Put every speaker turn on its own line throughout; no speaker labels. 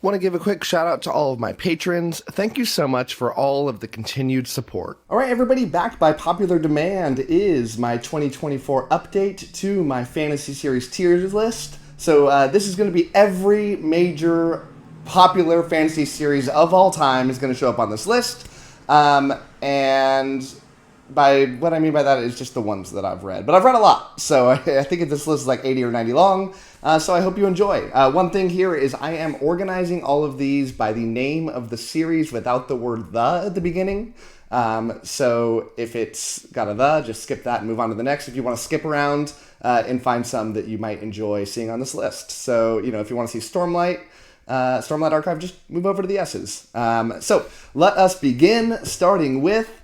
Want to give a quick shout out to all of my patrons. Thank you so much for all of the continued support. All right, everybody, back by popular demand is my 2024 update to my fantasy series tiers list. So this is going to be every major popular fantasy series of all time is going to show up on this list. And by what I mean by that is just the ones that I've read. But I've read a lot, so I think this list is like 80 or 90 long. So I hope you enjoy. One thing here is I am organizing all of these by the name of the series without the word "the" at the beginning. So if it's got a "the," just skip that and move on to the next. If you want to skip around and find some that you might enjoy seeing on this list. So, if you want to see Stormlight Archive, just move over to the S's. So let us begin, starting with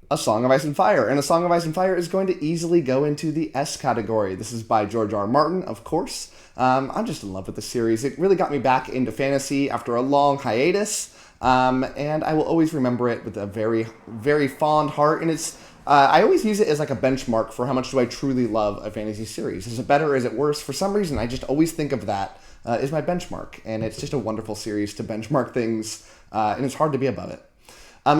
A Song of Ice and Fire. And A Song of Ice and Fire is going to easily go into the S category. This is by George R. R. Martin, of course. I'm just in love with the series. It really got me back into fantasy after a long hiatus. And I will always remember it with a very, very fond heart. And it's I always use it as like a benchmark for how much do I truly love a fantasy series. Is it better? Is it worse? For some reason, I just always think of that as my benchmark. And it's just a wonderful series to benchmark things. And it's hard to be above it.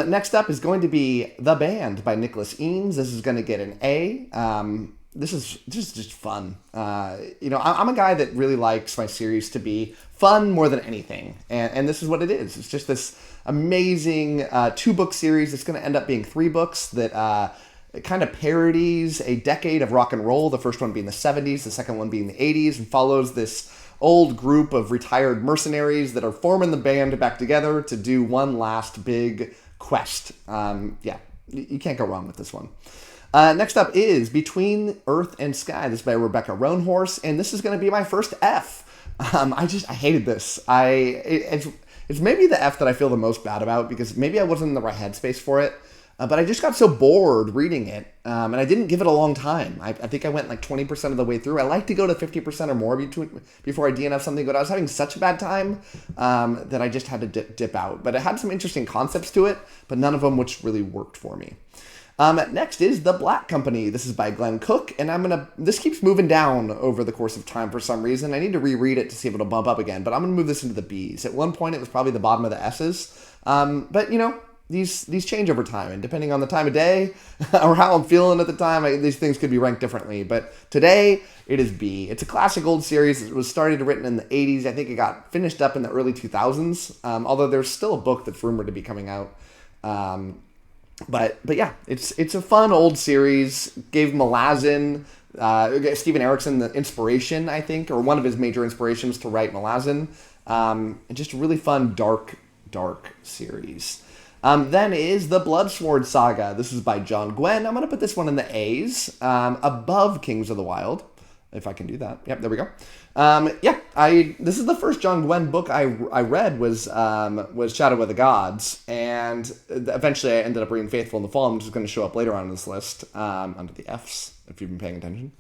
Next up is going to be The Band by Nicholas Eames. This is going to get an A. This is just fun. I'm a guy that really likes my series to be fun more than anything. And this is what it is. It's just this amazing 2-book series. It's going to end up being 3 books that kind of parodies a decade of rock and roll. The first one being the 70s, the second one being the 80s, and follows this old group of retired mercenaries that are forming the band back together to do one last big quest. You can't go wrong with this one. Next up is Between Earth and Sky. This is by Rebecca Roanhorse, and this is going to be my first F. I hated this. It's maybe the F that I feel the most bad about, because maybe I wasn't in the right headspace for it, but I just got so bored reading it, and I didn't give it a long time. I think I went like 20% of the way through. I like to go to 50% or more before I DNF something, but I was having such a bad time that I just had to dip out. But it had some interesting concepts to it, but none of them which really worked for me. Next is The Black Company. This is by Glenn Cook, and this keeps moving down over the course of time for some reason. I need to reread it to see if it'll bump up again, but I'm going to move this into the B's. At one point, it was probably the bottom of the S's, but these change over time, and depending on the time of day or how I'm feeling at the time, these things could be ranked differently. But today, it is B. It's a classic old series. It was started and written in the 80s. I think it got finished up in the early 2000s, although there's still a book that's rumored to be coming out. But yeah, it's a fun old series. Gave Malazan, Steven Erikson, the inspiration, I think, or one of his major inspirations to write Malazan. And just a really fun, dark series. Then is the Bloodsword Saga. This is by John Gwynne. I'm going to put this one in the A's, above Kings of the Wild, if I can do that. Yep, there we go. This is the first John Gwynne book I read was Shadow of the Gods, and eventually I ended up reading Faithful in the Fall, which is going to show up later on this list, under the F's, if you've been paying attention.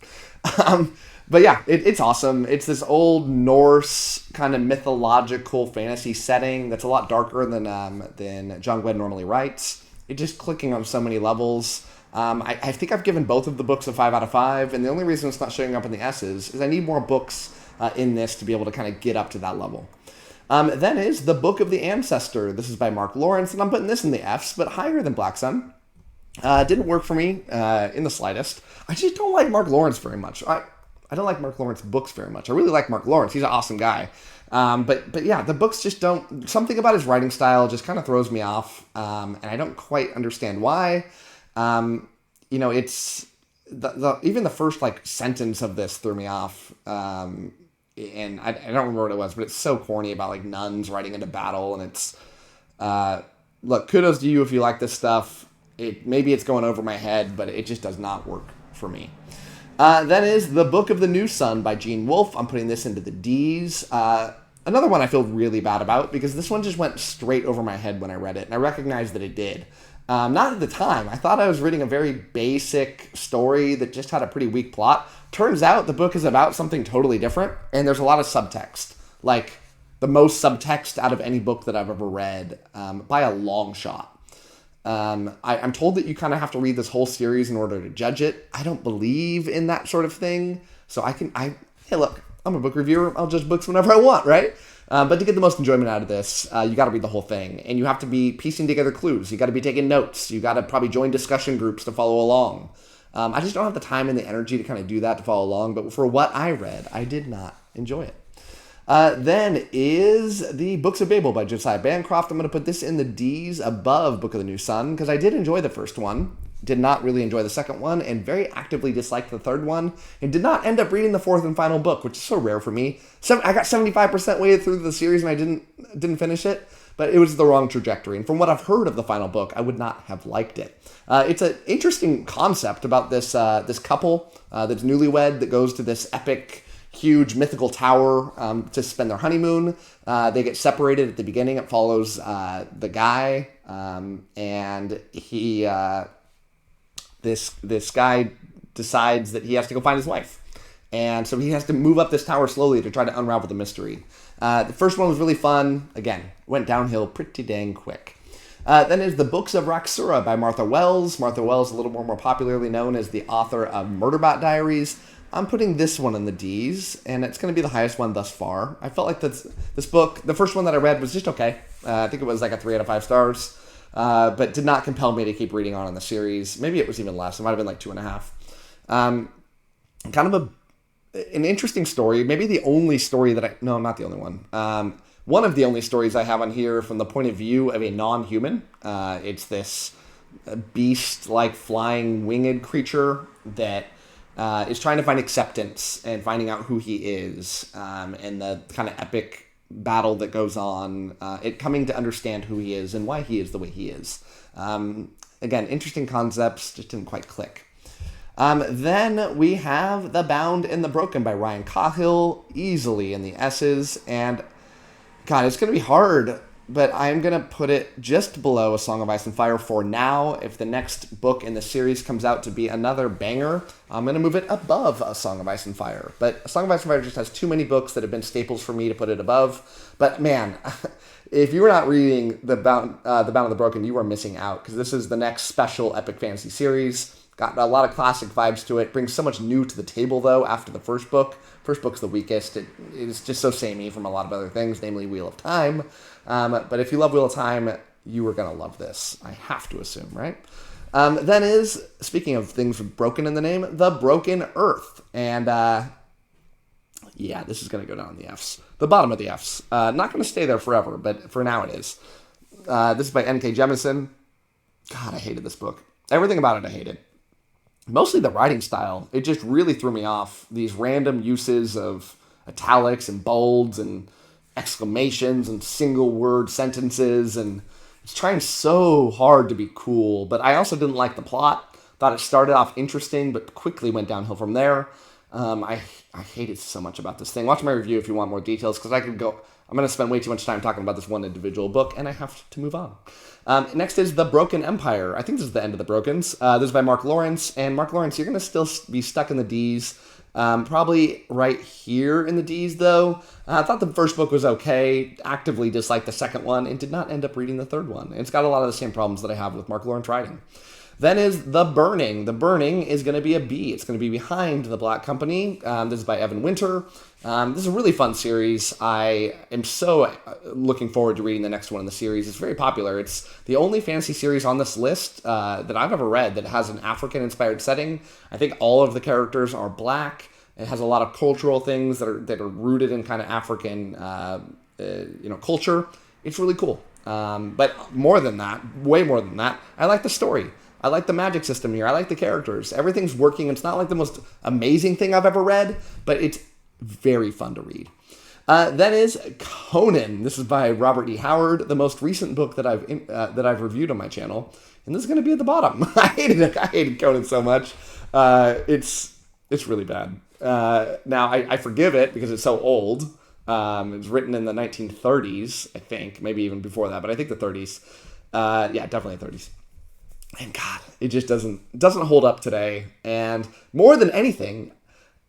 But yeah, it's awesome. It's this old Norse kind of mythological fantasy setting that's a lot darker than John Gwynne normally writes. It's just clicking on so many levels. I think I've given both of the books a 5 out of 5, and the only reason it's not showing up in the S's is I need more books in this to be able to kind of get up to that level. Then is The Book of the Ancestor. This is by Mark Lawrence, and I'm putting this in the F's, but higher than Black Sun. Didn't work for me in the slightest. I just don't like Mark Lawrence very much. I don't like Mark Lawrence books very much. I really like Mark Lawrence. He's an awesome guy. But yeah, the books just don't... Something about his writing style just kind of throws me off, and I don't quite understand why. It's... even the first, sentence of this threw me off. And I don't remember what it was, but it's so corny about, nuns riding into battle, and it's... look, kudos to you if you like this stuff. Maybe it's going over my head, but it just does not work for me. Then is The Book of the New Sun by Gene Wolfe. I'm putting this into the D's. Another one I feel really bad about, because this one just went straight over my head when I read it, and I recognized that it did. Not at the time. I thought I was reading a very basic story that just had a pretty weak plot. Turns out the book is about something totally different, and there's a lot of subtext. The most subtext out of any book that I've ever read, by a long shot. I'm told that you kind of have to read this whole series in order to judge it. I don't believe in that sort of thing. So hey, look, I'm a book reviewer. I'll judge books whenever I want, right? But to get the most enjoyment out of this, you got to read the whole thing. And you have to be piecing together clues. You got to be taking notes. You got to probably join discussion groups to follow along. I just don't have the time and the energy to kind of do that, to follow along. But for what I read, I did not enjoy it. Then is the Books of Babel by Josiah Bancroft. I'm going to put this in the D's above Book of the New Sun because I did enjoy the first one. Did not really enjoy the second one, and very actively disliked the third one, and did not end up reading the fourth and final book, which is so rare for me. I got 75% way through the series and I didn't finish it, but it was the wrong trajectory. And from what I've heard of the final book, I would not have liked it. It's an interesting concept about this couple that's newlywed that goes to this epic, huge mythical tower to spend their honeymoon. They get separated at the beginning. It follows the guy, and he. This guy decides that he has to go find his wife. And so he has to move up this tower slowly to try to unravel the mystery. The first one was really fun. Again, went downhill pretty dang quick. Then is The Books of Raksura by Martha Wells. Martha Wells, a little more popularly known as the author of Murderbot Diaries. I'm putting this one in the D's, and it's going to be the highest one thus far. I felt like this book, the first one that I read, was just okay. I think it was like a 3 out of 5 stars. But did not compel me to keep reading on in the series. Maybe it was even less. It might have been like 2.5. Kind of an interesting story. Maybe the only story that no, not the only one. One of the only stories I have on here from the point of view of a non-human. It's this beast-like flying winged creature that is trying to find acceptance and finding out who he is, and the kind of epic battle that goes on, it coming to understand who he is and why he is the way he is. Again, interesting concepts, just didn't quite click. Then we have The Bound and the Broken by Ryan Cahill, easily in the S's, and God, it's going to be hard, but I'm going to put it just below A Song of Ice and Fire for now. If the next book in the series comes out to be another banger, I'm going to move it above A Song of Ice and Fire. But A Song of Ice and Fire just has too many books that have been staples for me to put it above. But man, if you were not reading The Bound and the Broken, you are missing out, because this is the next special epic fantasy series. Got a lot of classic vibes to it. Brings so much new to the table, though, after the first book. First book's the weakest. It is just so samey from a lot of other things, namely Wheel of Time. But if you love Wheel of Time, you are going to love this. I have to assume, right? Then is, speaking of things with broken in the name, The Broken Earth. And yeah, this is going to go down in the F's. The bottom of the F's. Not going to stay there forever, but for now it is. This is by N.K. Jemisin. God, I hated this book. Everything about it I hated. Mostly the writing style. It just really threw me off. These random uses of italics and bolds and exclamations and single word sentences, and it's trying so hard to be cool. But I also didn't like the plot. Thought it started off interesting, but quickly went downhill from there. I hated so much about this thing. Watch my review if you want more details, because I'm going to spend way too much time talking about this one individual book, and I have to move on. Next is The Broken Empire. I think this is the end of the Brokens. This is by Mark Lawrence. And Mark Lawrence, you're going to still be stuck in the D's. Probably right here in the D's, though. I thought the first book was okay. Actively disliked the second one, and did not end up reading the third one. It's got a lot of the same problems that I have with Mark Lawrence writing. Then is The Burning. The Burning is going to be a B. It's going to be behind The Black Company. This is by Evan Winter. This is a really fun series. I am so looking forward to reading the next one in the series. It's very popular. It's the only fantasy series on this list that I've ever read that has an African-inspired setting. I think all of the characters are black. It has a lot of cultural things that are rooted in kind of African culture. It's really cool. But more than that, way more than that, I like the story. I like the magic system here. I like the characters. Everything's working. It's not like the most amazing thing I've ever read, but it's very fun to read. Then is Conan. This is by Robert E. Howard, the most recent book that I've reviewed on my channel, and this is going to be at the bottom. I hated it. I hated Conan so much. It's really bad. Now I forgive it because it's so old. It was written in the 1930s, I think, maybe even before that, but I think the 30s. Yeah, definitely 30s. And God, it just doesn't hold up today. And more than anything,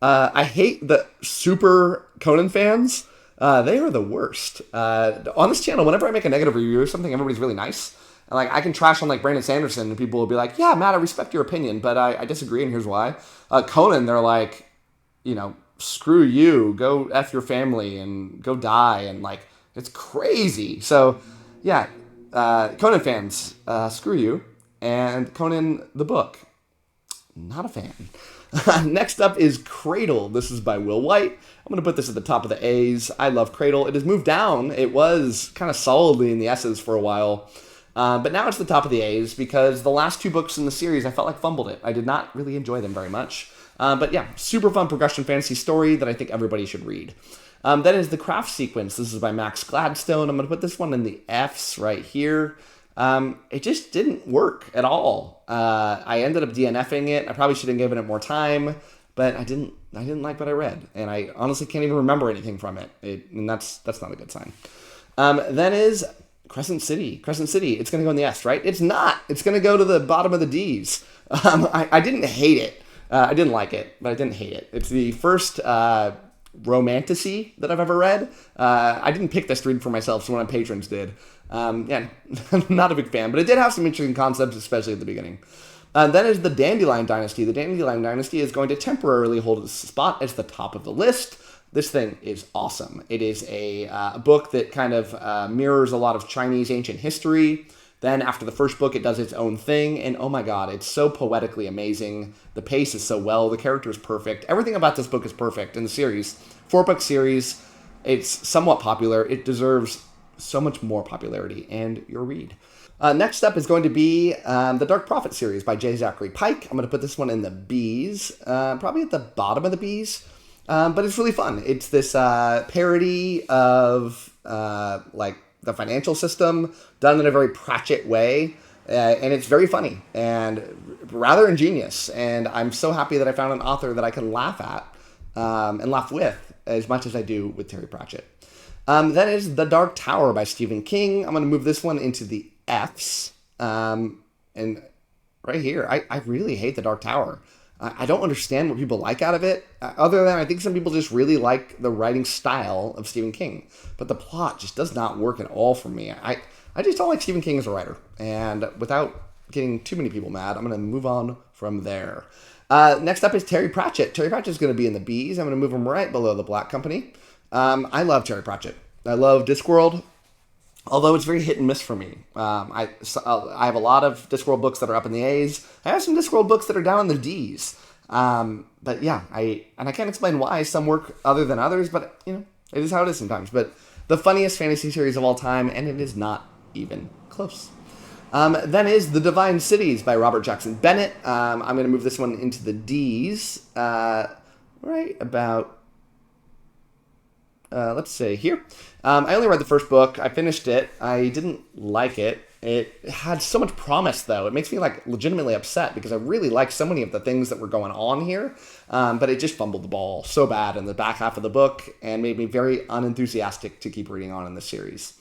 I hate the super Conan fans. They are the worst. On this channel, whenever I make a negative review of something, everybody's really nice. And like I can trash on like Brandon Sanderson, and people will be like, "Yeah, Matt, I respect your opinion, but I disagree, and here's why." Conan, they're like, screw you, go F your family and go die, and like It's crazy. So, yeah, Conan fans, screw you. And Conan the book, not a fan. Next up is Cradle. This is by Will White. I'm going to put this at the top of the A's. I love Cradle. It has moved down. It was kind of solidly in the S's for a while. But now it's the top of the A's because the last 2 books in the series, I felt like fumbled it. I did not really enjoy them very much. But yeah, super fun progression fantasy story that I think everybody should read. That is The Craft Sequence. This is by Max Gladstone. I'm going to put this one in the F's right here. It just didn't work at all. I ended up DNFing it. I probably should have given it more time, but I didn't like what I read, and I honestly can't even remember anything from it. And that's not a good sign. Then is Crescent City. Crescent City. It's going to go in the S, right? It's not. It's going to go to the bottom of the D's. I didn't hate it. I didn't like it, but I didn't hate it. It's the first _𝐒𝐿𝐼𝐴 that I've ever read. I didn't pick this to read for myself, so one of my patrons did. Yeah, not a big fan, but it did have some interesting concepts, especially at the beginning. Then is the Dandelion Dynasty. The Dandelion Dynasty is going to temporarily hold its spot as the top of the list. This thing is awesome. It is a book that kind of mirrors a lot of Chinese ancient history. Then after the first book, it does its own thing, and oh my god, it's so poetically amazing. The pace is so well, the character is perfect. Everything about this book is perfect in the series. 4-book series, it's somewhat popular. It deserves so much more popularity and your read. Next up is going to be the Dark Prophet series by J. Zachary Pike. I'm going to put this one in the B's, probably at the bottom of the B's, but it's really fun. It's this parody of like the financial system done in a very Pratchett way, and it's very funny and rather ingenious. And I'm so happy that I found an author that I can laugh at and laugh with as much as I do with Terry Pratchett. Then is The Dark Tower by Stephen King. I'm going to move this one into the F's. And right here, I really hate The Dark Tower. I don't understand what people like out of it, other than I think some people just really like the writing style of Stephen King. But the plot just does not work at all for me. I just don't like Stephen King as a writer. And without getting too many people mad, I'm going to move on from there. Next up is Terry Pratchett. Terry Pratchett is going to be in the B's. I'm going to move him right below The Black Company. I love Terry Pratchett. I love Discworld, although it's very hit and miss for me. I have a lot of Discworld books that are up in the A's. I have some Discworld books that are down in the D's. But yeah, I can't explain why some work other than others, but you know, it is how it is sometimes. But the funniest fantasy series of all time, and it is not even close. Then is The Divine Cities by Robert Jackson Bennett. I'm going to move this one into the D's, right about, let's say here. I only read the first book. I finished it. I didn't like it. It had so much promise, though. It makes me like legitimately upset because I really like so many of the things that were going on here. But it just fumbled the ball so bad in the back half of the book and made me very unenthusiastic to keep reading on in the series.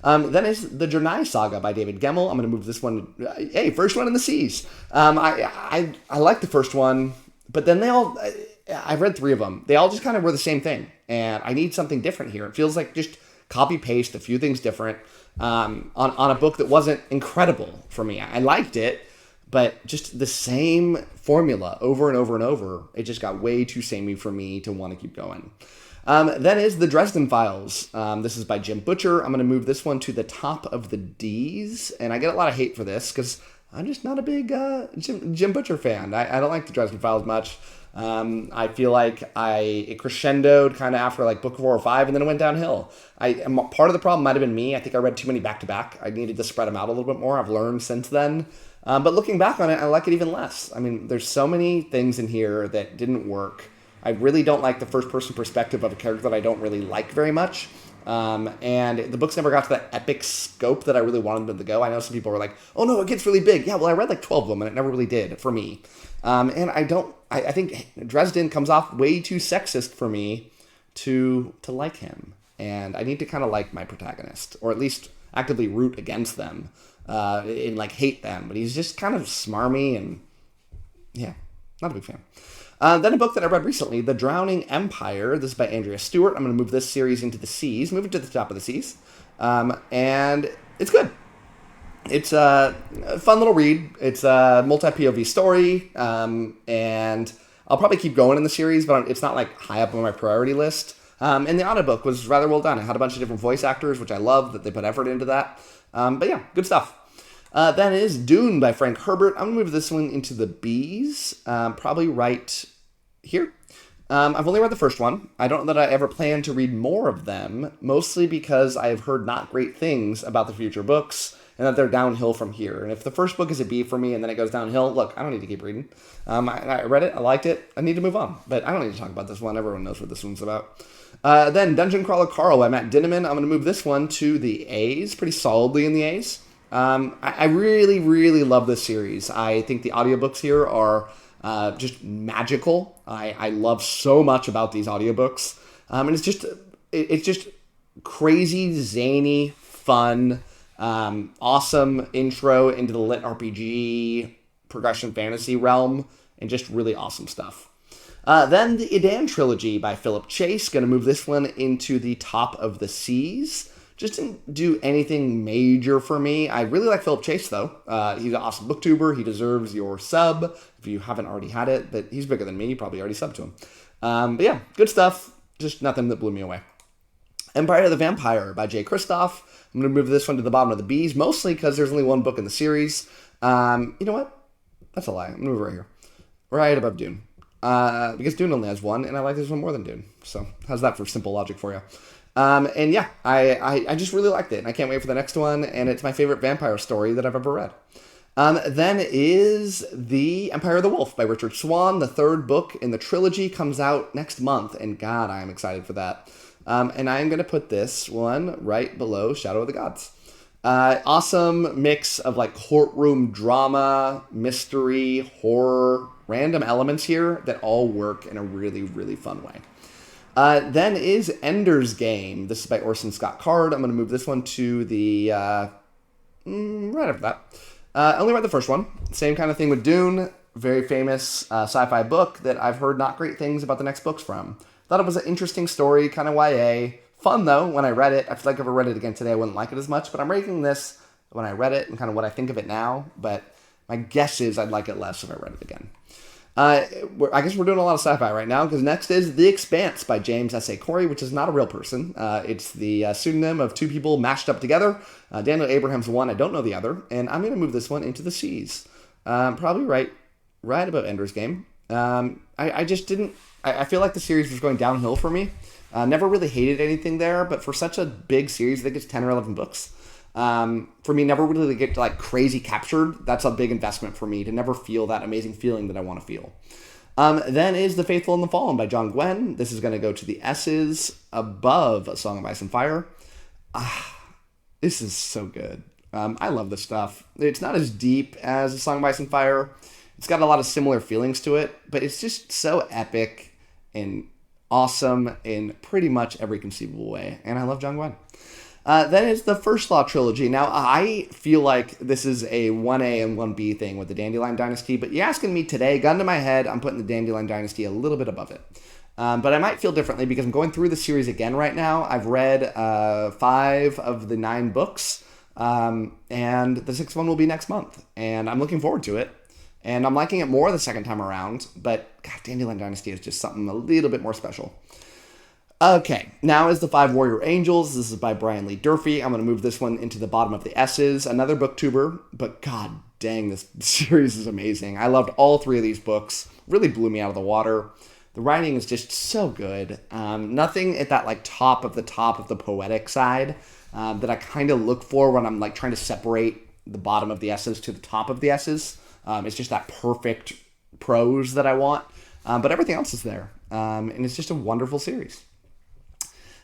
Then is the 𝗟𝗍 Saga by David Gemmell. I'm going to move this one. Hey, first one in the C's. I like the first one, but then they all, I've read 3 of them. They all just kind of were the same thing. And I need something different here. It feels like just copy paste a few things different on a book that wasn't incredible for me. I liked it, but just the same formula over and over and over. It just got way too samey for me to want to keep going. Then is The Dresden Files. This is by Jim Butcher. I'm going to move this one to the top of the D's. And I get a lot of hate for this because I'm just not a big Jim Butcher fan. I don't like The Dresden Files much. I feel like it crescendoed kind of after like book 4 or 5, and then it went downhill. Part of the problem might have been me. I think I read too many back-to-back. I needed to spread them out a little bit more. I've learned since then. But looking back on it, I like it even less. I mean, there's so many things in here that didn't work. I really don't like the first-person perspective of a character that I don't really like very much. And the books never got to that epic scope that I really wanted them to go. I know some people were like, oh no, it gets really big. Yeah, well, I read like 12 of them, and it never really did for me. And I think Dresden comes off way too sexist for me to like him. And I need to kind of like my protagonist, or at least actively root against them, and like hate them. But he's just kind of smarmy and yeah, not a big fan. Then a book that I read recently, The Drowning Empire. This is by Andrea Stewart. I'm going to move this series into the C's, move it to the top of the C's. And it's good. It's a fun little read. It's a multi-POV story. And I'll probably keep going in the series, but it's not like high up on my priority list. And the audiobook was rather well done. It had a bunch of different voice actors, which I love that they put effort into that. But yeah, good stuff. That is Dune by Frank Herbert. I'm going to move this one into the B's, probably right here. I've only read the first one. I don't know that I ever plan to read more of them, mostly because I've heard not great things about the future books, and that they're downhill from here. And if the first book is a B for me and then it goes downhill, look, I don't need to keep reading. I read it, I liked it, I need to move on. But I don't need to talk about this one. Everyone knows what this one's about. Then Dungeon Crawler Carl by Matt Dinniman. I'm going to move this one to the A's, pretty solidly in the A's. I really, really love this series. I think the audiobooks here are just magical. I love so much about these audiobooks. And it's just crazy, zany, fun, awesome intro into the lit RPG progression fantasy realm, and just really awesome stuff. Then the Idan trilogy by Philip Chase. Going to move this one into the top of the C's. Just didn't do anything major for me. I really like Philip Chase, though. He's an awesome booktuber. He deserves your sub if you haven't already had it, but he's bigger than me. You probably already subbed to him. But yeah, good stuff. Just nothing that blew me away. Empire of the Vampire by Jay Kristoff. I'm going to move this one to the bottom of the B's, mostly because there's only one book in the series. You know what? That's a lie. I'm going to move it right here. Right above Dune. Because Dune only has one, and I like this one more than Dune. So how's that for simple logic for you? And yeah, I just really liked it, and I can't wait for the next one, and it's my favorite vampire story that I've ever read. Then is The Empire of the Wolf by Richard Swan. The third book in the trilogy comes out next month, and God, I am excited for that. And I am going to put this one right below Shadow of the Gods. Awesome mix of like courtroom drama, mystery, horror, random elements here that all work in a really, really fun way. Then is Ender's Game. This is by Orson Scott Card. I'm going to move this one to the right after that. I only read the first one. Same kind of thing with Dune. Very famous sci-fi book that I've heard not great things about the next books from. Thought it was an interesting story, kind of YA. Fun, though, when I read it. I feel like if I read it again today, I wouldn't like it as much. But I'm rating this when I read it and kind of what I think of it now. But my guess is I'd like it less if I read it again. I guess we're doing a lot of sci-fi right now, because next is The Expanse by James S.A. Corey, which is not a real person. It's the pseudonym of two people mashed up together. Daniel Abraham's one, I don't know the other. And I'm going to move this one into the C's. Probably right above Ender's Game. I just didn't... I feel like the series was going downhill for me. Never really hated anything there, but for such a big series, I think it's 10 or 11 books. For me, never really get like crazy captured. That's a big investment for me to never feel that amazing feeling that I want to feel. Then is The Faithful and the Fallen by John Gwynne. This is going to go to the S's above A Song of Ice and Fire. This is so good. I love this stuff. It's not as deep as A Song of Ice and Fire. It's got a lot of similar feelings to it, but it's just so epic and awesome in pretty much every conceivable way. And I love John Gwynne. Then is the First Law trilogy. Now, I feel like this is a 1A and 1B thing with the Dandelion Dynasty, but you're asking me today, gun to my head, I'm putting the Dandelion Dynasty a little bit above it. But I might feel differently because I'm going through the series again right now. I've read 5 of the 9 books, and the 6th one will be next month. And I'm looking forward to it. And I'm liking it more the second time around, but God, Dandelion Dynasty is just something a little bit more special. Okay, now is The Five Warrior Angels. This is by Brian Lee Durfee. I'm going to move this one into the bottom of the S's. Another booktuber, but God dang, this series is amazing. I loved all 3 of these books. Really blew me out of the water. The writing is just so good. Nothing at that like top of the poetic side that I kind of look for when I'm like trying to separate the bottom of the S's to the top of the S's. It's just that perfect prose that I want. But everything else is there. And it's just a wonderful series.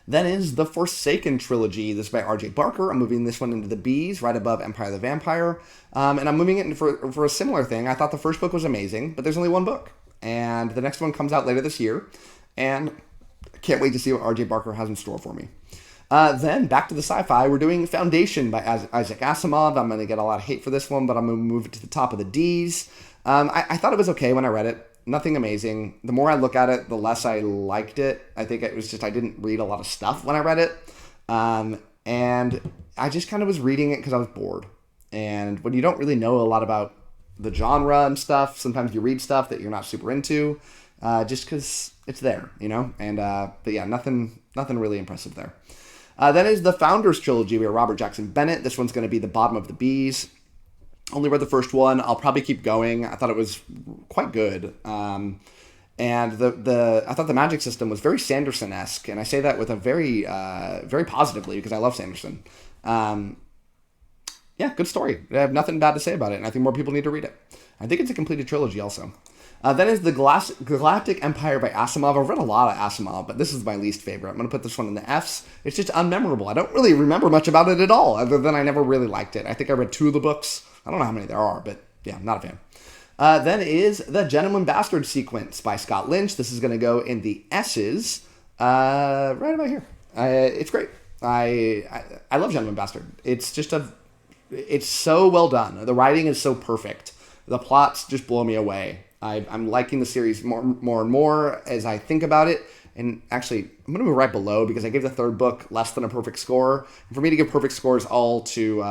Then is The Forsaken trilogy. This is by R.J. Barker. I'm moving this one into the B's, right above Empire of the Vampire. And I'm moving it for a similar thing. I thought the first book was amazing, but there's only one book. And the next one comes out later this year. And I can't wait to see what R.J. Barker has in store for me. Then, back to the sci-fi, we're doing Foundation by Isaac Asimov. I'm going to get a lot of hate for this one, but I'm going to move it to the top of the D's. I thought it was okay when I read it. Nothing amazing. The more I look at it, the less I liked it. I think it was just I didn't read a lot of stuff when I read it. And I just kind of was reading it because I was bored. And when you don't really know a lot about the genre and stuff, sometimes you read stuff that you're not super into just because it's there, you know? And but yeah, nothing nothing really impressive there. Then is the Founders Trilogy by Robert Jackson Bennett. This one's going to be The Bottom of the Bees. Only read the first one. I'll probably keep going. I thought it was quite good. And I thought the magic system was very Sanderson-esque, and I say that with a very positively because I love Sanderson. Yeah, good story. I have nothing bad to say about it, and I think more people need to read it. I think it's a completed trilogy also. Then is the Galactic Empire by Asimov. I've read a lot of Asimov, but this is my least favorite. I'm going to put this one in the Fs. It's just unmemorable. I don't really remember much about it at all, other than I never really liked it. I think I read 2 of the books. I don't know how many there are, but yeah, I'm not a fan. Then is The Gentleman Bastard Sequence by Scott Lynch. This is going to go in the S's right about here. It's great. I love Gentleman Bastard. It's just it's so well done. The writing is so perfect. The plots just blow me away. I'm liking the series more and more as I think about it. And actually, I'm going to move right below because I gave the 3rd book less than a perfect score. And for me to give perfect scores all to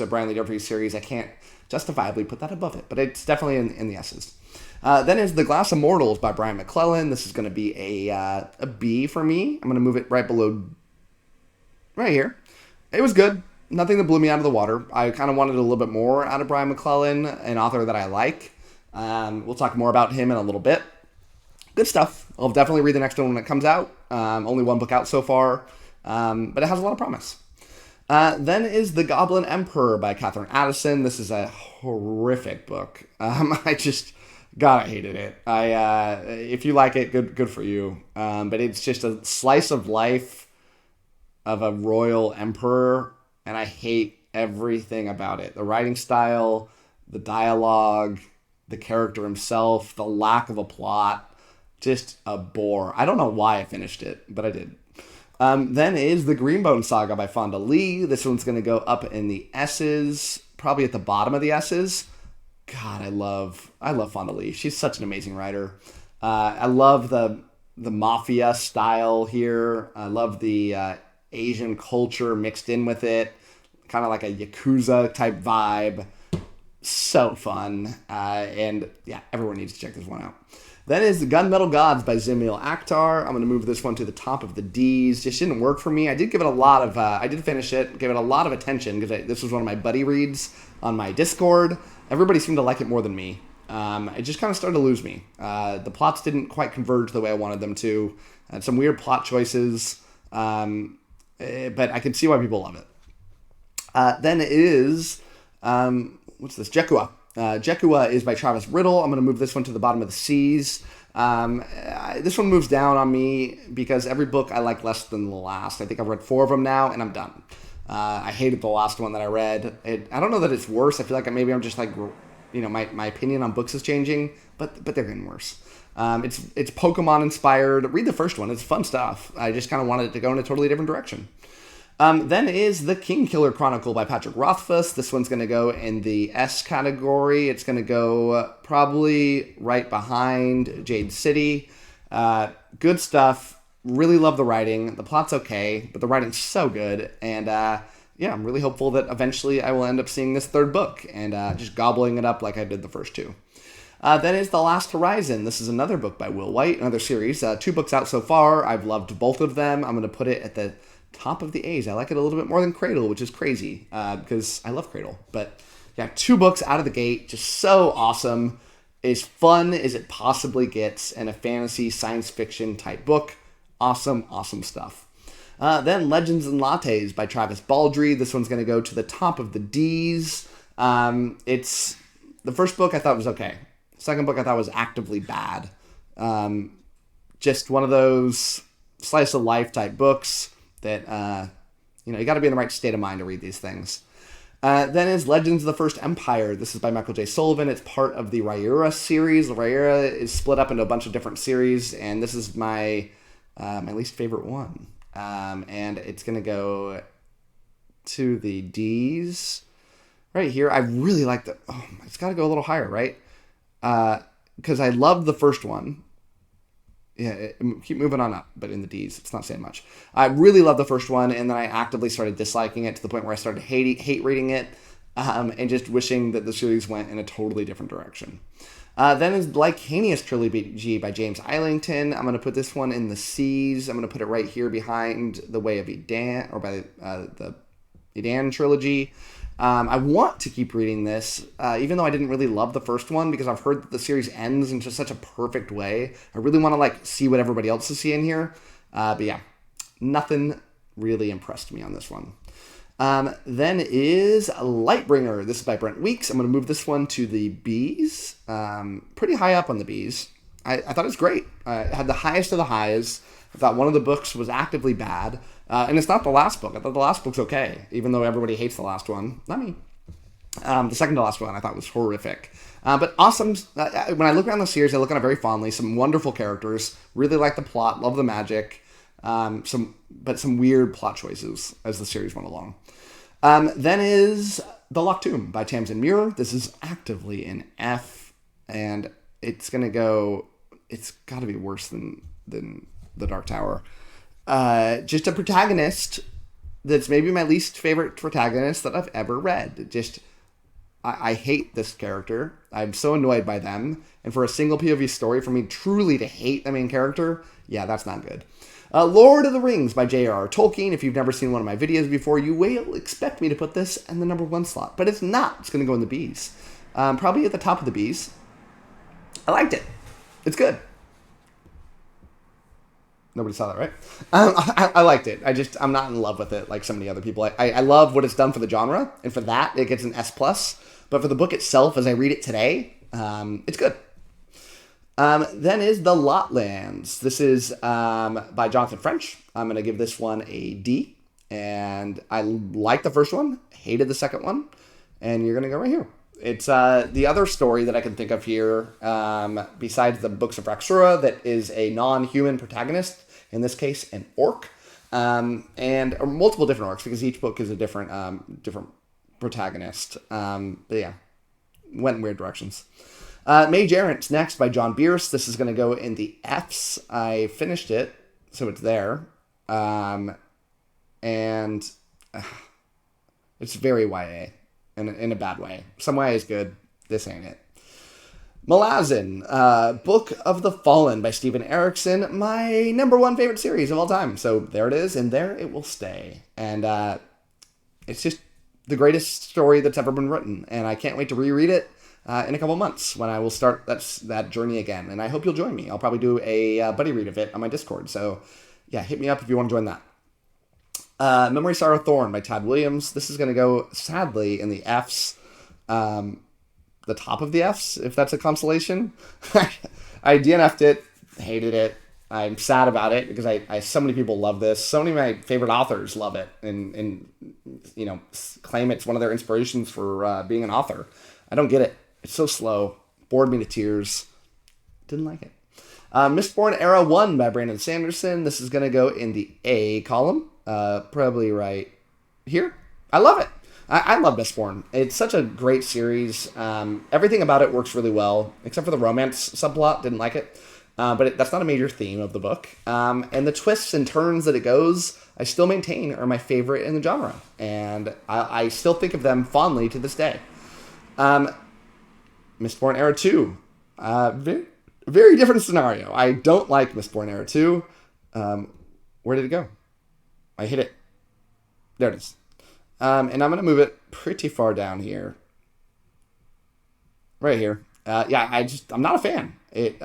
Brian Lee Duffy's series, I can't justifiably put that above it. But it's definitely in the S's. Then is The Glass Immortals by Brian McClellan. This is going to be a B for me. I'm going to move it right below, right here. It was good. Nothing that blew me out of the water. I kind of wanted a little bit more out of Brian McClellan, an author that I like. We'll talk more about him in a little bit. Good stuff. I'll definitely read the next one when it comes out. Only 1 book out so far, but it has a lot of promise. Then is The Goblin Emperor by Catherine Addison. This is a horrific book. I just, God, I hated it. If you like it, good for you. But it's just a slice of life of a royal emperor, and I hate everything about it. The writing style, the dialogue, the character himself, the lack of a plot, just a bore. I don't know why I finished it, but I did. Then is The Greenbone Saga by Fonda Lee. This one's going to go up in the S's, probably at the bottom of the S's. God, I love Fonda Lee. She's such an amazing writer. I love the mafia style here. I love the Asian culture mixed in with it, kind of like a Yakuza type vibe. So fun. And yeah, everyone needs to check this one out. Then is The Gunmetal Gods by Zamil Akhtar. I'm going to move this one to the top of the D's. Just didn't work for me. I did give it a lot of, I did finish it, give it a lot of attention because this was one of my buddy reads on my Discord. Everybody seemed to like it more than me. It just kind of started to lose me. The plots didn't quite converge the way I wanted them to. Had some weird plot choices, but I can see why people love it. Then is, what's this? 𝐒𝐿. 𝐒𝐿 is by Travis Riddle. I'm going to move this one to the bottom of the C's. This one moves down on me because every book I like less than the last. I think I've read 4 of them now, and I'm done. I hated the last one that I read. I don't know that it's worse. I feel like maybe I'm just like, my opinion on books is changing, but they're getting worse. It's Pokemon inspired. Read the first one. It's fun stuff. I just kind of wanted it to go in a totally different direction. Then is The Kingkiller Chronicle by Patrick Rothfuss. This one's going to go in the S category. It's going to go probably right behind Jade City. Good stuff. Really love the writing. The plot's okay, but the writing's so good. And I'm really hopeful that eventually I will end up seeing this 3rd book and just gobbling it up like I did the first 2. Then is The Last Horizon. This is another book by Will White, another series. 2 books out so far. I've loved both of them. I'm going to put it at the top of the A's. I like it a little bit more than Cradle, which is crazy because I love Cradle. But yeah, 2 books out of the gate, just so awesome. As fun as it possibly gets in a fantasy science fiction type book. Awesome, awesome stuff. Then Legends and Lattes by Travis Baldree. This one's going to go to the top of the D's. It's the first book I thought was okay. Second book I thought was actively bad. Just one of those slice of life type books that, you got to be in the right state of mind to read these things. Then is Legends of the First Empire. This is by Michael J. Sullivan. It's part of the Rhaenyra series. The Rhaenyra is split up into a bunch of different series, and this is my least favorite one. And it's going to go to the D's right here. I really like it's got to go a little higher, right? Because I love the first one. Yeah, keep moving on up, but in the D's, it's not saying much. I really love the first one, and then I actively started disliking it to the point where I started hate reading it. and just wishing that the series went in a totally different direction. Then is 𝐒𝐭nious Trilogy by James Islington. I'm going to put this one in the C's. I'm going to put it right here behind The Way of Edan, or by the Edan trilogy. I want to keep reading this, even though I didn't really love the first one, because I've heard that the series ends in just such a perfect way. I really want to see what everybody else is seeing here. But yeah, nothing really impressed me on this one. Then is Lightbringer. This is by Brent Weeks. I'm going to move this one to the B's. Pretty high up on the B's. I thought it was great. It had the highest of the highs. I thought one of the books was actively bad. And it's not the last book. I thought the last book's okay, even though everybody hates the last one. Not me. The second to last one I thought was horrific. But awesome. When I look around the series, I look at it very fondly. Some wonderful characters. Really like the plot. Love the magic. Some weird plot choices as the series went along. Then is The Locked Tomb by Tamsin Muir. This is actively an F, and it's got to be worse than The Dark Tower. Just a protagonist that's maybe my least favorite protagonist that I've ever read. I hate this character. I'm so annoyed by them. And for a single POV story, for me truly to hate the main character, yeah, that's not good. Lord of the Rings by J.R.R. Tolkien. If you've never seen one of my videos before, you will expect me to put this in the number 1 slot. But it's not. It's going to go in the B's. Probably at the top of the B's. I liked it. It's good. Nobody saw that, right? I liked it. I'm not in love with it like so many other people. I love what it's done for the genre. And for that, it gets an S+. But for the book itself, as I read it today, it's good. Then is The Lotlands. This is by Jonathan French. I'm going to give this one a D. And I liked the first one, hated the second one, and you're going to go right here. It's the other story that I can think of here, besides the Books of Raksura, that is a non-human protagonist, in this case an orc, and multiple different orcs, because each book is a different protagonist. But yeah, went in weird directions. Mage Errant's next by John Bierce. This is going to go in the F's. I finished it, so it's there. And it's very YA in a bad way. Some YA is good. This ain't it. Malazan, Book of the Fallen by Steven Erikson. My number 1 favorite series of all time. So there it is, and there it will stay. And it's just the greatest story that's ever been written. And I can't wait to reread it in a couple months when I will start that journey again. And I hope you'll join me. I'll probably do a buddy read of it on my Discord. So yeah, hit me up if you want to join that. Memory, Sorrow, Thorn by Todd Williams. This is going to go, sadly, in the F's. The top of the F's, if that's a consolation. I DNF'd it, hated it. I'm sad about it because so many people love this. So many of my favorite authors love it and claim it's one of their inspirations for being an author. I don't get it. It's so slow. Bored me to tears. Didn't like it. Mistborn Era 1 by Brandon Sanderson. This is going to go in the A column. Probably right here. I love it. I love Mistborn. It's such a great series. Everything about it works really well, except for the romance subplot. Didn't like it. But that's not a major theme of the book. And the twists and turns that it goes, I still maintain are my favorite in the genre. And I still think of them fondly to this day. Mistborn Era 2. Very, very different scenario. I don't like Mistborn Era 2. Where did it go? I hit it. There it is. And I'm going to move it pretty far down here. Right here. I'm not a fan. It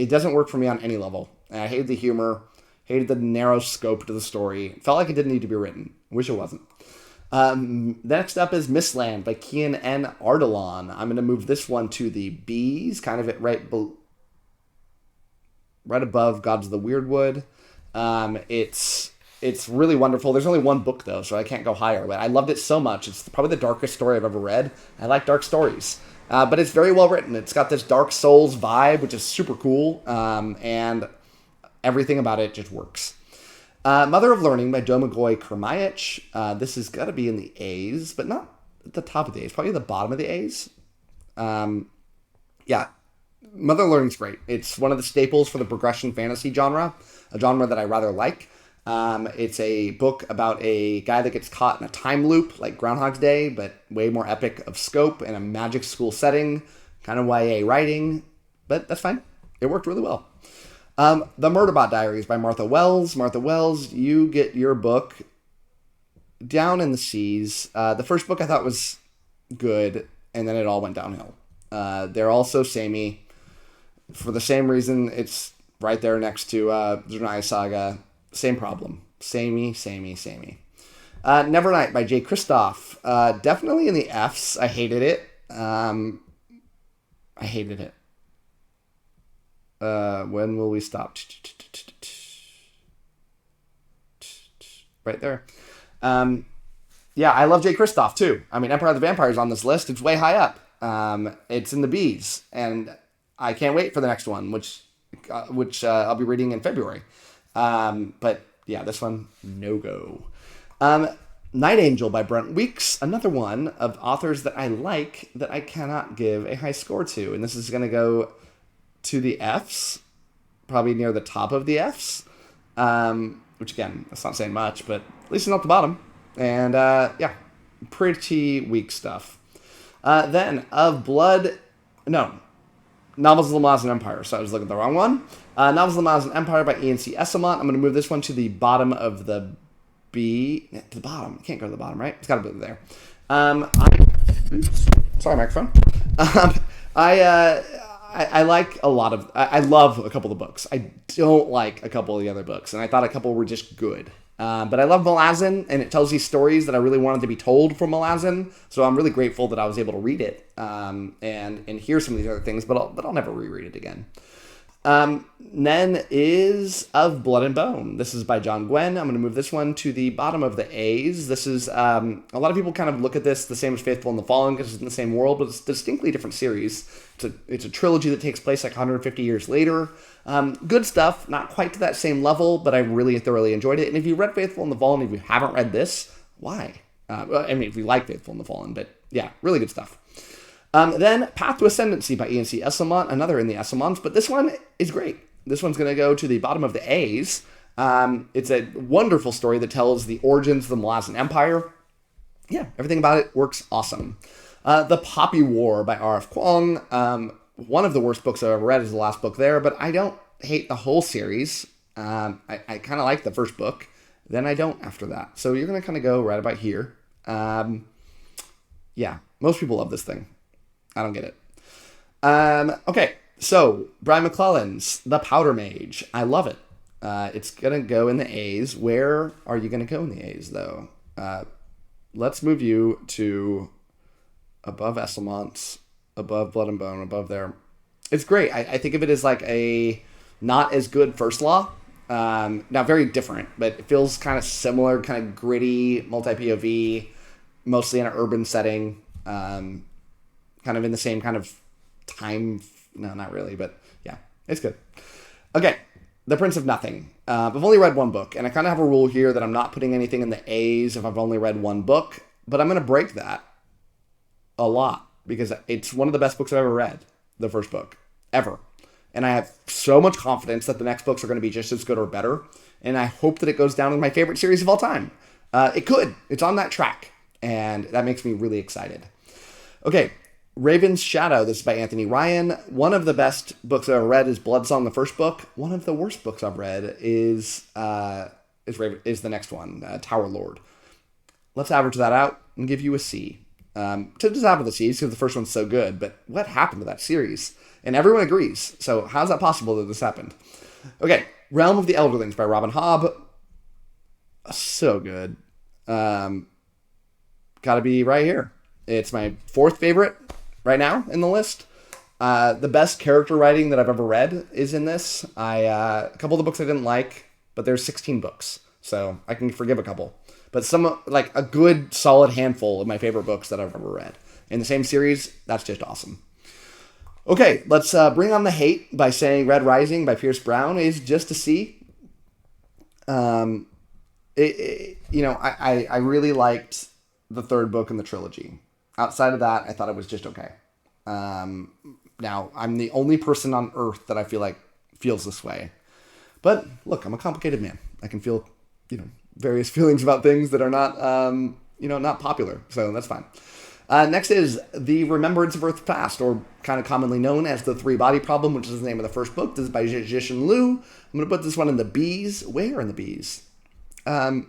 doesn't work for me on any level. And I hated the humor, hated the narrow scope to the story. It felt like it didn't need to be written. Wish it wasn't. Next up is Mistland by Kian N. Ardalan. I'm going to move this one to the B's, kind of right above Gods of the Weirdwood. It's really wonderful. There's only one book, though, so I can't go higher. But I loved it so much. It's probably the darkest story I've ever read. I like dark stories. But it's very well written. It's got this Dark Souls vibe, which is super cool. And everything about it just works. Mother of Learning by 𝐬𝐿 𝐬𝐿𝐼. This has got to be in the A's, but not at the top of the A's. Probably at the bottom of the A's. Yeah. Mother of Learning's great. It's one of the staples for the progression fantasy genre, a genre that I rather like. It's a book about a guy that gets caught in a time loop, like Groundhog's Day, but way more epic of scope in a magic school setting, kind of YA writing, but that's fine. It worked really well. The Murderbot Diaries by Martha Wells. Martha Wells, you get your book down in the seas. The first book I thought was good, and then it all went downhill. They're also samey. For the same reason, it's right there next to 𝐒𝐿 Saga. Same problem. Samey. Nevernight by J. Kristoff. Definitely in the Fs. I hated it. When will we stop? Right there. Yeah, I love J. Kristoff too. I mean, Empire of the Vampire is on this list. It's way high up. It's in the Bs, and I can't wait for the next one, which I'll be reading in February. But yeah, this one, no go. Night Angel by Brent Weeks, another one of authors that I like that I cannot give a high score to. And this is going to go to the Fs, probably near the top of the Fs, which again, that's not saying much, but at least it's not the bottom. And yeah, pretty weak stuff. Then Novels of the Lamazan Empire. So I was looking at the wrong one. Novels of the Lamazan Empire by Ian C. Esselmont. I'm going to move this one to the bottom of the B. To the bottom. You can't go to the bottom, right? It's got to be there. Oops. Sorry, microphone. I like a lot of... I love a couple of the books. I don't like a couple of the other books. And I thought a couple were just good. But I love Malazan, and it tells these stories that I really wanted to be told from Malazan. So I'm really grateful that I was able to read it and hear some of these other things, but I'll never reread it again. Then is Of Blood and Bone. This is by John Gwynne. I'm going to move this one to the bottom of the A's. This is, a lot of people kind of look at this the same as Faithful and the Fallen because it's in the same world, but it's a distinctly different series. It's a trilogy that takes place like 150 years later. Good stuff, not quite to that same level, but I really thoroughly enjoyed it. And if you read Faithful and the Fallen, if you haven't read this, why? I mean, if you like Faithful and the Fallen, but yeah, really good stuff. Then Path to Ascendancy by Ian C. Esselmont, another in the Esselmonts, but this one is great. This one's going to go to the bottom of the A's. It's a wonderful story that tells the origins of the Malazan Empire. Yeah, everything about it works awesome. The Poppy War by R.F. Kuang. One of the worst books I've ever read is the last book there, but I don't hate the whole series. I kind of like the first book. Then I don't after that. So you're going to kind of go right about here. Yeah, most people love this thing. I don't get it. Okay, so Brian McClellan's The Powder Mage. I love it. It's going to go in the A's. Where are you going to go in the A's, though? Let's move you to above Esselmont's, above Blood and Bone, above there. It's great. I think of it as like a not as good First Law. Now, very different, but it feels kind of similar, kind of gritty, multi-POV, mostly in an urban setting. Kind of in the same kind of time. No, not really, but yeah, it's good. Okay, The Prince of Nothing. I've only read one book, and I kind of have a rule here that I'm not putting anything in the A's if I've only read one book, but I'm going to break that a lot because it's one of the best books I've ever read, the first book, ever. And I have so much confidence that the next books are going to be just as good or better, and I hope that it goes down as my favorite series of all time. It could. It's on that track, and that makes me really excited. Okay, Raven's Shadow. This is by Anthony Ryan. One of the best books I've ever read is Bloodsong, the first book. One of the worst books I've read is the next one, Tower Lord. Let's average that out and give you a C. To just average the C's because the first one's so good, but what happened to that series? And everyone agrees. So how's that possible that this happened? Okay, Realm of the Elderlings by Robin Hobb. So good. Gotta be right here. It's my fourth favorite right now in the list. The best character writing that I've ever read is in this. A couple of the books I didn't like, but there's 16 books, so I can forgive a couple. But some, like a good solid handful of my favorite books that I've ever read. In the same series, that's just awesome. Okay, let's bring on the hate by saying Red Rising by Pierce Brown is just a C. I really liked the third book in the trilogy. Outside of that, I thought it was just okay. Now, I'm the only person on Earth that I feel like feels this way. But look, I'm a complicated man. I can feel various feelings about things that are not, not popular. So that's fine. Next is The Remembrance of Earth's Past, or kind of commonly known as The Three-Body Problem, which is the name of the first book. This is by 𝐤𝐻 Liu. I'm going to put this one in the B's. Where in the B's? Right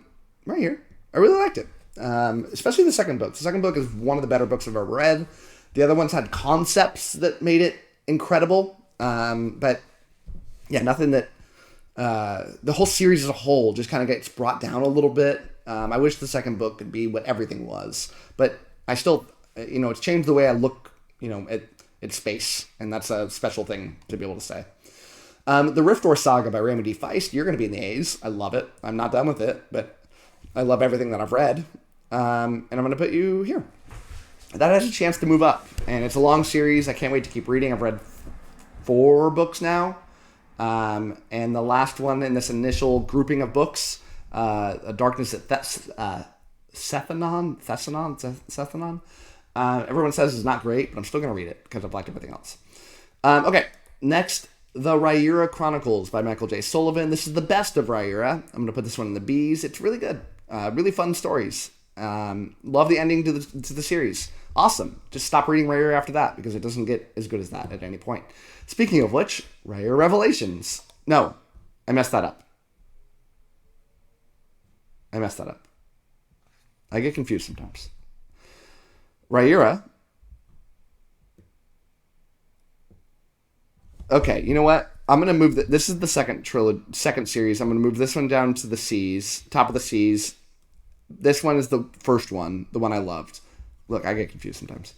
here. I really liked it, especially the second book. The second book is one of the better books I've ever read. The other ones had concepts that made it incredible, but yeah, nothing that... the whole series as a whole just kind of gets brought down a little bit. I wish the second book could be what everything was, but I still, it's changed the way I look, at space, and that's a special thing to be able to say. The Rift Door Saga by Raymond D. Feist, you're going to be in the A's. I love it. I'm not done with it, but I love everything that I've read, and I'm going to put you here. That has a chance to move up, and it's a long series. I can't wait to keep reading. I've read 4 books now. And the last one in this initial grouping of books, A Darkness at Sethanon. Everyone says it's not great, but I'm still going to read it because I've liked everything else. Okay, next, The 𝐬𝐬𝐬 Chronicles by Michael J. Sullivan. This is the best of 𝐬𝐬𝐬. I'm going to put this one in the B's. It's really good. Really fun stories. Love the ending to the series. Awesome. Just stop reading 𝐬𝐬𝐬 after that because it doesn't get as good as that at any point. Speaking of which, 𝐬𝐬𝐬 Revelations. No, I messed that up. I get confused sometimes. 𝐬𝐬𝐬. Okay, you know what? I'm going to move... This is the second series. I'm going to move this one down to the C's, top of the C's. This one is the first one, the one I loved. Look, I get confused sometimes.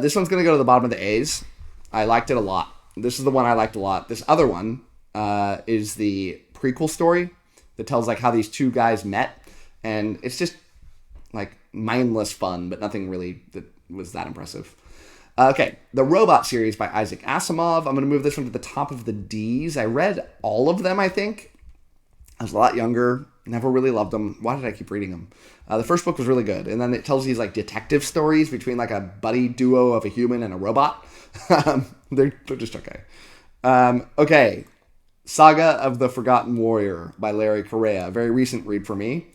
This one's going to go to the bottom of the A's. I liked it a lot. This is the one I liked a lot. This other one is the prequel story that tells how these two guys met. And it's just mindless fun, but nothing really that was that impressive. Okay, the Robot series by Isaac Asimov. I'm going to move this one to the top of the D's. I read all of them, I think. I was a lot younger. Never really loved them. Why did I keep reading them? The first book was really good. And then it tells these detective stories between a buddy duo of a human and a robot. They're just okay. Okay. Saga of the Forgotten Warrior by Larry Correia. A very recent read for me.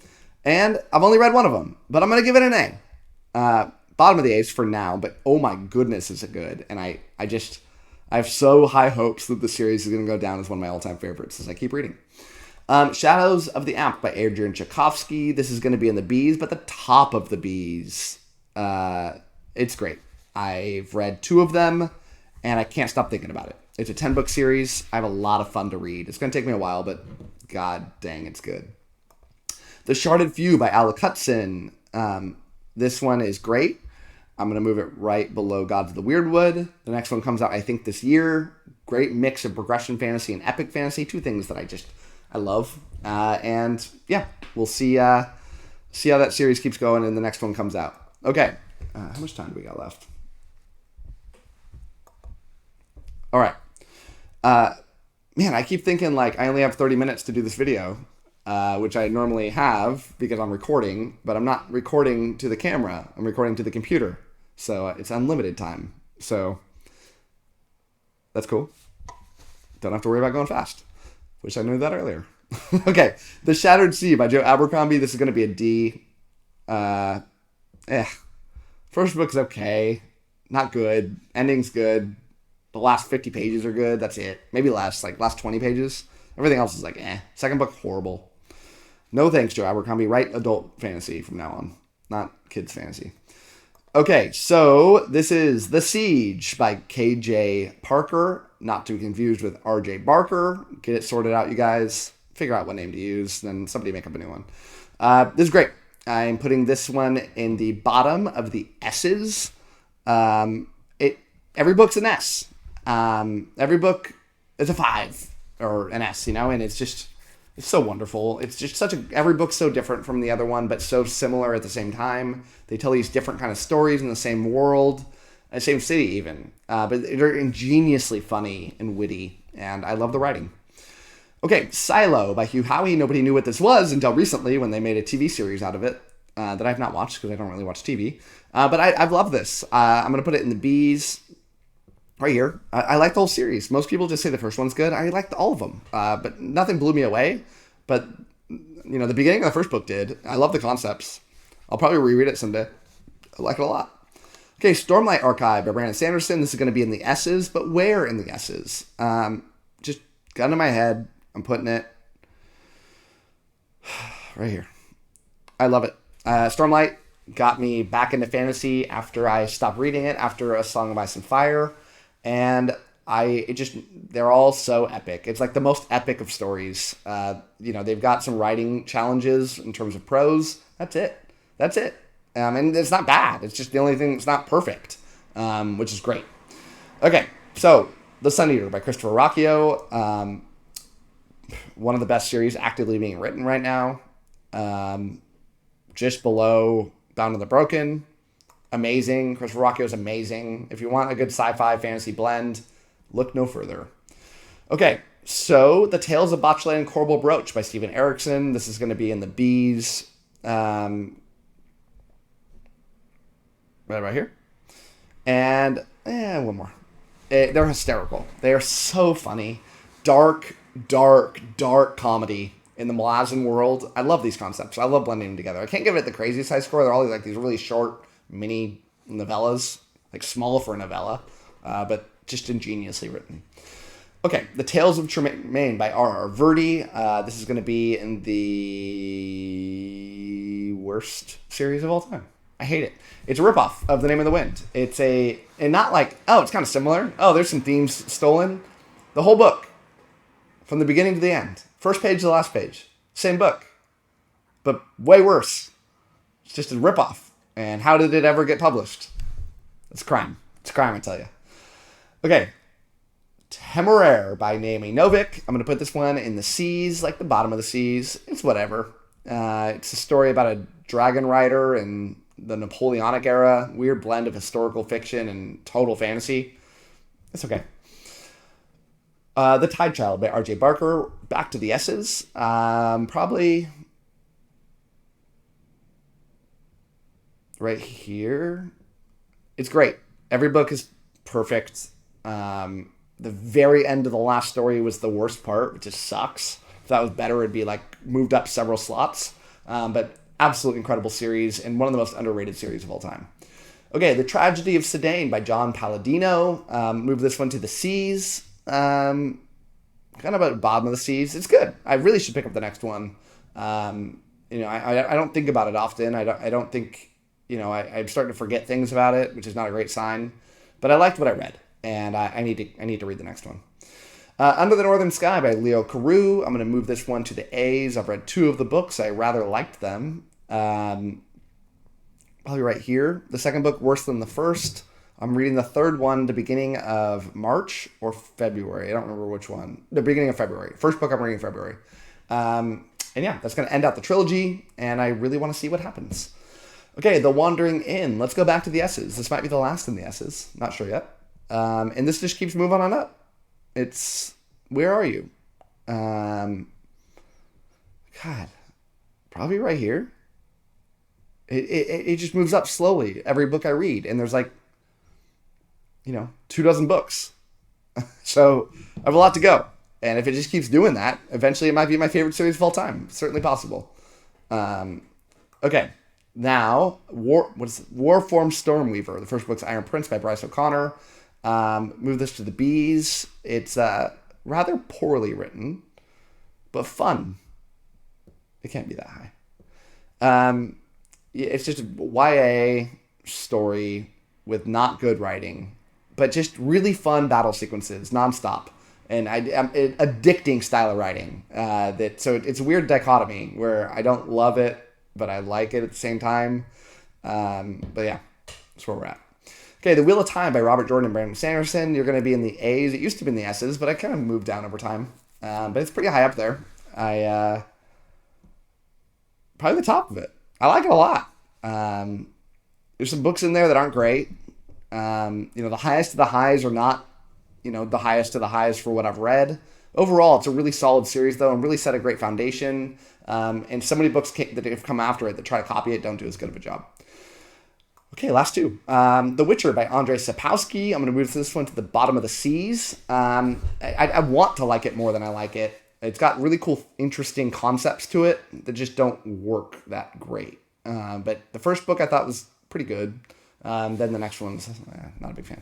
And I've only read one of them, but I'm going to give it an A. Bottom of the A's for now, but oh my goodness, is it good. And I have so high hopes that the series is going to go down as one of my all-time favorites as I keep reading. Shadows of the Amp by Adrian Tchaikovsky. This is going to be in the B's, but the top of the B's. It's great. I've read 2 of them, and I can't stop thinking about it. It's a 10-book series. I have a lot of fun to read. It's going to take me a while, but god dang, it's good. The Sharded Few by Alex Hutson. This one is great. I'm going to move it right below Gods of the Weirdwood. The next one comes out, I think, this year. Great mix of progression fantasy and epic fantasy. 2 things that I love. And yeah, we'll see how that series keeps going and the next one comes out. Okay. How much time do we got left? All right. Man, I keep thinking I only have 30 minutes to do this video, which I normally have because I'm recording, but I'm not recording to the camera. I'm recording to the computer. So it's unlimited time. So that's cool. Don't have to worry about going fast. Wish I knew that earlier. Okay. The Shattered Sea by Joe Abercrombie. This is going to be a D. First book's okay. Not good. Ending's good. The last 50 pages are good. That's it. Maybe last 20 pages. Everything else is Second book, horrible. No thanks, Joe Abercrombie. Write adult fantasy from now on. Not kids fantasy. Okay, so this is The Siege by K.J. Parker. Not to be confused with R.J. Barker. Get it sorted out, you guys. Figure out what name to use. Then somebody make up a new one. This is great. I'm putting this one in the bottom of the S's. Every book's an S. Every book is a 5 or an S, and it's so wonderful. It's just every book's so different from the other one, but so similar at the same time. They tell these different kind of stories in the same world, the same city even, but they're ingeniously funny and witty, and I love the writing. Okay, Silo by Hugh Howey. Nobody knew what this was until recently when they made a TV series out of it that I've not watched because I don't really watch TV, but I've loved this. I'm going to put it in the B's. Right here. I like the whole series. Most people just say the first one's good. I liked all of them. But nothing blew me away. But the beginning of the first book did. I love the concepts. I'll probably reread it someday. I like it a lot. Okay, Stormlight Archive by Brandon Sanderson. This is going to be in the S's, but where in the S's? Just gun to my head. I'm putting it right here. I love it. Stormlight got me back into fantasy after I stopped reading it after A Song of Ice and Fire, and they're all so epic. It's like the most epic of stories. They've got some writing challenges in terms of prose. That's it. And it's not bad. It's just the only thing that's not perfect, which is great. Okay, so The Sun Eater by Christopher Ruocchio. One of the best series actively being written right now. Just below Bound and the Broken. Amazing. Christopher Ruocchio is amazing. If you want a good sci-fi fantasy blend, look no further. Okay, so The Tales of 𝗏𝑳𝐿𝐴 and 𝗂𝐿𝐴 by Stephen Erickson. This is going to be in the B's. Right here. And one more. They're hysterical. They are so funny. Dark comedy in the Malazan world. I love these concepts. I love blending them together. I can't give it the craziest high score. They're all like these really short mini novellas, like small for a novella, but just ingeniously written. Okay, The Tales of Tremaine by R.R. Verde. This is going to be in the worst series of all time. I hate it. It's a ripoff of The Name of the Wind. It's not like, oh, it's kind of similar. Oh, there's some themes stolen. The whole book, from the beginning to the end, first page to the last page, same book, but way worse. It's just a ripoff. And how did it ever get published? It's a crime. It's a crime, I tell you. Okay. Temeraire by Naomi Novik. I'm going to put this one in the C's, like the bottom of the C's. It's whatever. It's a story about a dragon rider in the Napoleonic era. Weird blend of historical fiction and total fantasy. It's okay. The Tide Child by R.J. Barker. Back to the S's. Probably right here. It's great. Every book is perfect. The very end of the last story was the worst part, which just sucks. If that was better, it'd be like moved up several slots. But absolutely incredible series and one of the most underrated series of all time. Okay, The Tragedy of Sedaine by John Palladino. Move this one to the C's. Kind of at the bottom of the C's. It's good. I really should pick up the next one. I don't think about it often. I don't think, I'm starting to forget things about it, which is not a great sign. But I liked what I read, and I need to read the next one. Under the Northern Sky by Leo Carew. I'm going to move this one to the A's. I've read 2 of the books. I rather liked them. Probably right here. The second book, worse than the first. I'm reading the third one the beginning of March or February. I don't remember which one. The beginning of February. First book I'm reading in February. And yeah, that's going to end out the trilogy, and I really want to see what happens. Okay, The Wandering Inn. Let's go back to the S's. This might be the last in the S's. Not sure yet. And this just keeps moving on up. It's, where are you? God, probably right here. It just moves up slowly every book I read, and there's like, 24 books. So I have a lot to go. And if it just keeps doing that, eventually it might be my favorite series of all time. It's certainly possible. Okay. Now, Warform Stormweaver. The first book's Iron Prince by Bryce O'Connor. Move this to the B's. It's rather poorly written, but fun. It can't be that high. It's just a YA story with not good writing, but just really fun battle sequences nonstop, and addicting style of writing. So it's a weird dichotomy where I don't love it, but I like it at the same time. But yeah, that's where we're at. Okay, The Wheel of Time by Robert Jordan and Brandon Sanderson. You're going to be in the A's. It used to be in the S's, but I kind of moved down over time. But it's pretty high up there. Probably the top of it. I like it a lot. There's some books in there that aren't great. The highest of the highs are not, the highest of the highs for what I've read. Overall, it's a really solid series, though, and really set a great foundation. And so many books that have come after it that try to copy it don't do as good of a job. Okay, last 2. The Witcher by Andrzej Sapkowski. I'm going to move this one to the bottom of the C's. I want to like it more than I like it. It's got really cool, interesting concepts to it that just don't work that great. But the first book I thought was pretty good. Then the next one's not a big fan.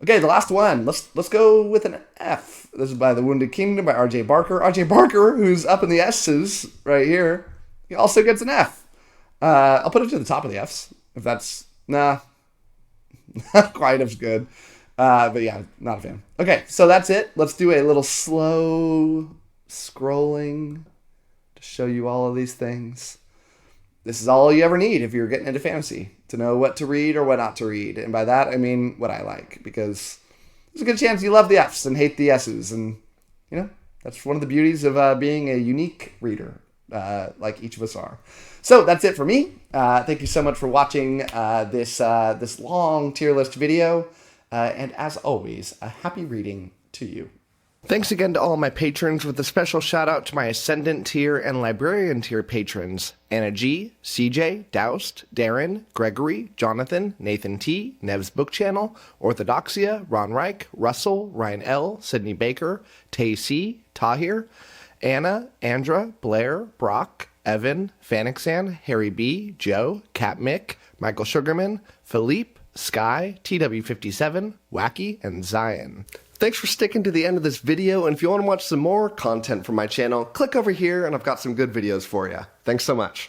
Okay, the last one. Let's go with an F. This is by The Wounded Kingdom by R.J. Barker. R.J. Barker, who's up in the S's right here, he also gets an F. I'll put it to the top of the F's if that's not quite as good. But yeah, not a fan. Okay, so that's it. Let's do a little slow scrolling to show you all of these things. This is all you ever need if you're getting into fantasy, to know what to read or what not to read. And by that, I mean what I like, because there's a good chance you love the F's and hate the S's. And, you know, that's one of the beauties of being a unique reader, like each of us are. So that's it for me. Thank you so much for watching this long tier list video. And as always, a happy reading to you. Thanks again to all my patrons, with a special shout out to my Ascendant tier and Librarian tier patrons: Anna G, CJ, Doust, Darren, Gregory, Jonathan, Nathan T, Nev's Book Channel, 𝗏𝗏𝗏, Ron Reich, Russell, Ryan L, Sydney Baker, Tay C, Tahir, Anna, Andra, Blair, Brock, Evan, Fanixan, Harry B, Joe, Cat Mick, Michael Sugarman, Philippe, Sky, TW57, Wacky, and Zion. Thanks for sticking to the end of this video, and if you want to watch some more content from my channel, click over here and I've got some good videos for you. Thanks so much.